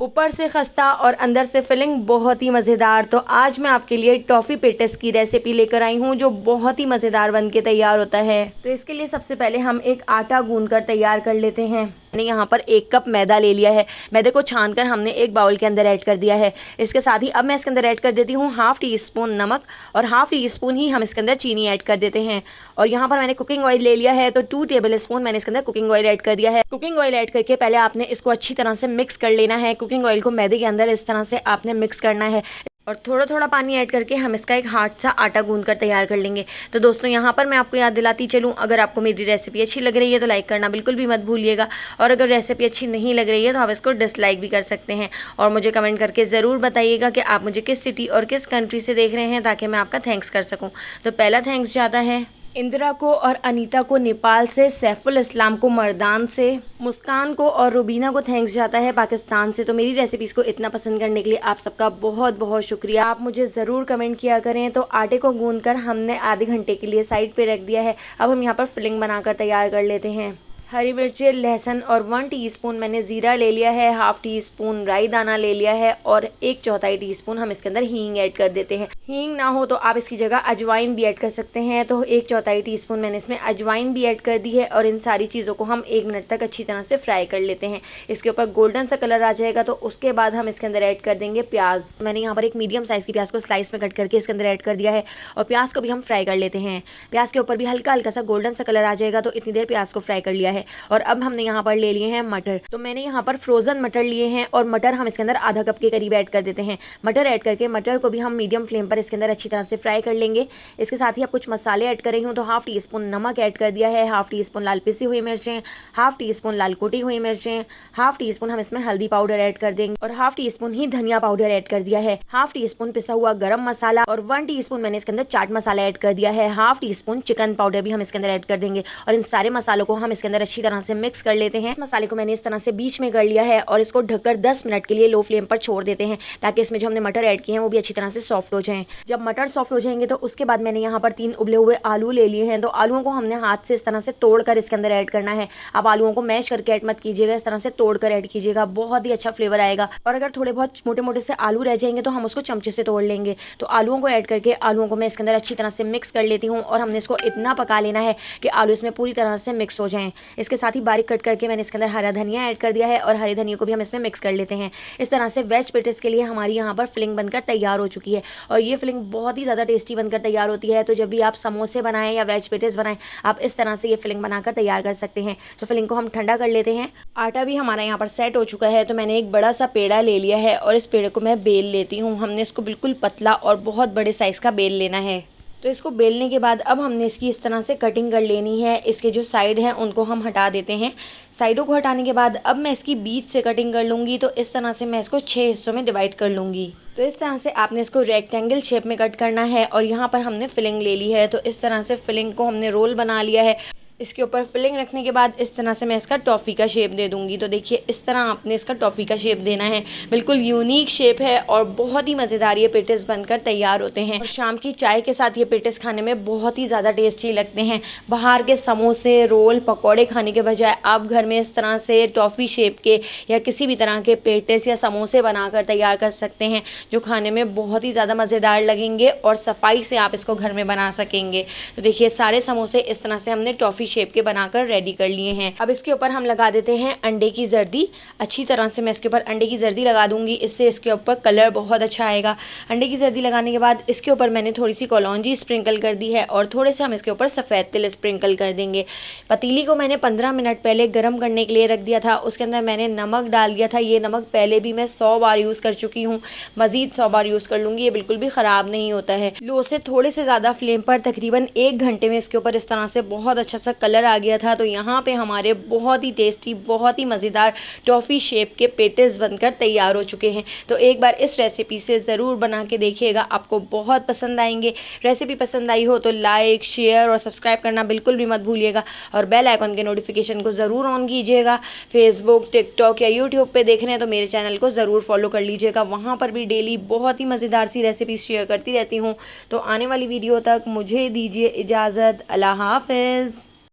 ऊपर से खस्ता और अंदर से फिलिंग बहुत ही मज़ेदार। तो आज मैं आपके लिए टॉफ़ी पेटिस की रेसिपी लेकर आई हूँ जो बहुत ही मज़ेदार बन के तैयार होता है। तो इसके लिए सबसे पहले हम एक आटा गूंद कर तैयार कर लेते हैं। मैंने यहाँ पर 1 कप मैदा ले लिया है। मैदे को छानकर हमने एक बाउल के अंदर ऐड कर दिया है। इसके साथ ही अब मैं इसके अंदर ऐड कर देती हूँ ½ टी स्पून नमक और ½ टी स्पून ही हम इसके अंदर चीनी ऐड कर देते हैं। और यहाँ पर मैंने कुकिंग ऑयल ले लिया है, तो 2 टेबल स्पून मैंने इसके अंदर कुकिंग ऑयल ऐड कर दिया है। कुकिंग ऑयल ऐड करके पहले आपने इसको अच्छी तरह से मिक्स कर लेना है। कुकिंग ऑयल को मैदे के अंदर इस तरह से आपने मिक्स करना है और थोड़ा थोड़ा पानी ऐड करके हम इसका एक हार्ड सा आटा गूंद कर तैयार कर लेंगे। तो दोस्तों यहाँ पर मैं आपको याद दिलाती चलूँ, अगर आपको मेरी रेसिपी अच्छी लग रही है तो लाइक करना बिल्कुल भी मत भूलिएगा, और अगर रेसिपी अच्छी नहीं लग रही है तो आप इसको डिसलाइक भी कर सकते हैं। और मुझे कमेंट करके ज़रूर बताइएगा कि आप मुझे किस सिटी और किस कंट्री से देख रहे हैं, ताकि मैं आपका थैंक्स कर सकूँ। तो पहला थैंक्स जाता है इंदिरा को और अनीता को नेपाल से, सैफुल इस्लाम को मर्दान से, मुस्कान को और रुबीना को थैंक्स जाता है पाकिस्तान से। तो मेरी रेसिपीज़ को इतना पसंद करने के लिए आप सबका बहुत बहुत शुक्रिया। आप मुझे ज़रूर कमेंट किया करें। तो आटे को गूंदकर हमने आधे घंटे के लिए साइड पे रख दिया है। अब हम यहाँ पर फिलिंग बनाकर तैयार कर लेते हैं। हरी मिर्चें, लहसुन और 1 टीस्पून मैंने ज़ीरा ले लिया है, ½ टीस्पून राई दाना ले लिया है और 1/4 टीस्पून हम इसके अंदर हींग ऐड कर देते हैं। हींग ना हो तो आप इसकी जगह अजवाइन भी ऐड कर सकते हैं। तो 1/4 टीस्पून मैंने इसमें अजवाइन भी ऐड कर दी है और इन सारी चीज़ों को हम 1 मिनट तक अच्छी तरह से फ्राई कर लेते हैं। इसके ऊपर गोल्डन सा कलर आ जाएगा तो उसके बाद हम इसके अंदर ऐड कर देंगे प्याज। मैंने यहाँ पर एक मीडियम साइज़ की प्याज को स्लाइस में कट करके इसके अंदर ऐड कर दिया है और प्याज को भी हम फ्राई कर लेते हैं। प्याज के ऊपर भी हल्का हल्का सा गोल्डन सा कलर आ जाएगा तो इतनी देर प्याज को फ्राई कर लिया है। और अब हमने यहाँ पर ले लिए हैं मटर। तो मैंने यहाँ पर फ्रोजन मटर लिए हैं और मटर हम इसके अंदर आधा कप के करीब ऐड कर देते हैं। मटर ऐड करके मटर को भी हम मीडियम फ्लेम पर इसके अंदर अच्छी तरह से फ्राई कर लेंगे। इसके साथ ही अब कुछ मसाले ऐड कर रही हूँ। तो ½ टीस्पून नमक ऐड कर दिया है, ½ टीस्पून लाल पिसी हुई मिर्चें, ½ टीस्पून लाल कुटी हुई मिर्चें, ½ टीस्पून हम इसमें हल्दी पाउडर ऐड कर देंगे और ½ टीस्पून ही धनिया पाउडर ऐड कर दिया है, ½ टीस्पून पिसा हुआ गरम मसाला और 1 टीस्पून मैंने इसके अंदर चाट मसाला ऐड कर दिया है, ½ टीस्पून चिकन पाउडर भी हम इसके अंदर ऐड कर देंगे। और इन सारे मसालों को हम इसके अंदर अच्छी तरह से मिक्स कर लेते हैं। इस मसाले को मैंने इस तरह से बीच में कर लिया है और इसको ढककर 10 मिनट के लिए लो फ्लेम पर छोड़ देते हैं, ताकि इसमें जो हमने मटर ऐड किए हैं वो भी अच्छी तरह से सॉफ्ट हो जाएं। जब मटर सॉफ्ट हो जाएंगे तो उसके बाद मैंने यहाँ पर 3 उबले हुए आलू ले लिए हैं। तो आलूओं को हमने हाथ से इस तरह से तोड़कर इसके अंदर ऐड करना है। आप आलूओं को मैश करके ऐड मत कीजिएगा, इस तरह से तोड़कर ऐड कीजिएगा, बहुत ही अच्छा फ्लेवर आएगा। और अगर थोड़े बहुत मोटे मोटे से आलू रह जाएंगे तो हम उसको चमचे से तोड़ लेंगे। तो आलूओं को ऐड करके आलूओं को मैं इसके अंदर अच्छी तरह से मिक्स कर लेती हूँ और हमने इसको इतना पका लेना है कि आलू इसमें पूरी तरह से मिक्स हो जाएं। इसके साथ ही बारीक कट करके मैंने इसके अंदर हरा धनिया ऐड कर दिया है और हरे धनिया को भी हम इसमें मिक्स कर लेते हैं। इस तरह से वेज पेटिस के लिए हमारी यहाँ पर फिलिंग बनकर तैयार हो चुकी है और ये फिलिंग बहुत ही ज़्यादा टेस्टी बनकर तैयार होती है। तो जब भी आप समोसे बनाएं या वेज पेटिस बनाएं, आप इस तरह से ये फिलिंग बनाकर तैयार कर सकते हैं। तो फिलिंग को हम ठंडा कर लेते हैं। आटा भी हमारा यहाँ पर सेट हो चुका है। तो मैंने एक बड़ा सा पेड़ा ले लिया है और इस पेड़े को मैं बेल लेती हूँ। हमने इसको बिल्कुल पतला और बहुत बड़े साइज़ का बेल लेना है। तो इसको बेलने के बाद अब हमने इसकी इस तरह से कटिंग कर लेनी है। इसके जो साइड हैं उनको हम हटा देते हैं। साइडों को हटाने के बाद अब मैं इसकी बीच से कटिंग कर लूँगी। तो इस तरह से मैं इसको 6 हिस्सों में डिवाइड कर लूँगी। तो इस तरह से आपने इसको रेक्टेंगल शेप में कट करना है और यहाँ पर हमने फिलिंग ले ली है। तो इस तरह से फिलिंग को हमने रोल बना लिया है। इसके ऊपर फिलिंग रखने के बाद इस तरह से मैं इसका टॉफ़ी का शेप दे दूंगी। तो देखिए इस तरह आपने इसका टॉफ़ी का शेप देना है। बिल्कुल यूनिक शेप है और बहुत ही मज़ेदार ये पेटिस बनकर तैयार होते हैं। और शाम की चाय के साथ ये पेटिस खाने में बहुत ही ज़्यादा टेस्टी लगते हैं। बाहर के समोसे, रोल, पकौड़े खाने के बजाय आप घर में इस तरह से टॉफ़ी शेप के या किसी भी तरह के पेटिस या समोसे बनाकर तैयार कर सकते हैं, जो खाने में बहुत ही ज़्यादा मज़ेदार लगेंगे और सफाई से आप इसको घर में बना सकेंगे। तो देखिए सारे समोसे इस तरह से हमने टॉफ़ी शेप के बनाकर रेडी कर लिए हैं। अब इसके ऊपर हम लगा देते हैं अंडे की जर्दी। अच्छी तरह से मैं इसके ऊपर अंडे की जर्दी लगा दूंगी, इससे इसके ऊपर कलर बहुत अच्छा आएगा। अंडे की जर्दी लगाने के बाद इसके ऊपर मैंने थोड़ी सी कलौंजी स्प्रिंकल कर दी है और थोड़े से हम इसके ऊपर सफ़ेद तिल स्प्रिंकल कर देंगे। पतीली को मैंने 15 मिनट पहले गर्म करने के लिए रख दिया था। उसके अंदर मैंने नमक डाल दिया था। ये नमक पहले भी मैं 100 बार यूज़ कर चुकी हूँ, मज़ीद 100 बार यूज़ कर लूँगी। ये बिल्कुल भी ख़राब नहीं होता है। लो से थोड़े से ज़्यादा फ्लेम पर तकरीबन 1 घंटे में इसके ऊपर इस तरह से बहुत अच्छा सा कलर आ गया था। तो यहाँ पे हमारे बहुत ही टेस्टी, बहुत ही मज़ेदार टॉफ़ी शेप के पेटिस बनकर तैयार हो चुके हैं। तो एक बार इस रेसिपी से ज़रूर बना के देखिएगा, आपको बहुत पसंद आएंगे। रेसिपी पसंद आई हो तो लाइक, शेयर और सब्सक्राइब करना बिल्कुल भी मत भूलिएगा और बेल आइकन के नोटिफिकेशन को ज़रूर ऑन कीजिएगा। फेसबुक, टिकटॉक या यूट्यूब पे देख रहे हैं तो मेरे चैनल को ज़रूर फॉलो कर लीजिएगा। वहाँ पर भी डेली बहुत ही मज़ेदार सी रेसिपीज़ शेयर करती रहती हूँ। तो आने वाली वीडियो तक मुझे दीजिए इजाज़त। अल्लाह हाफ़िज़।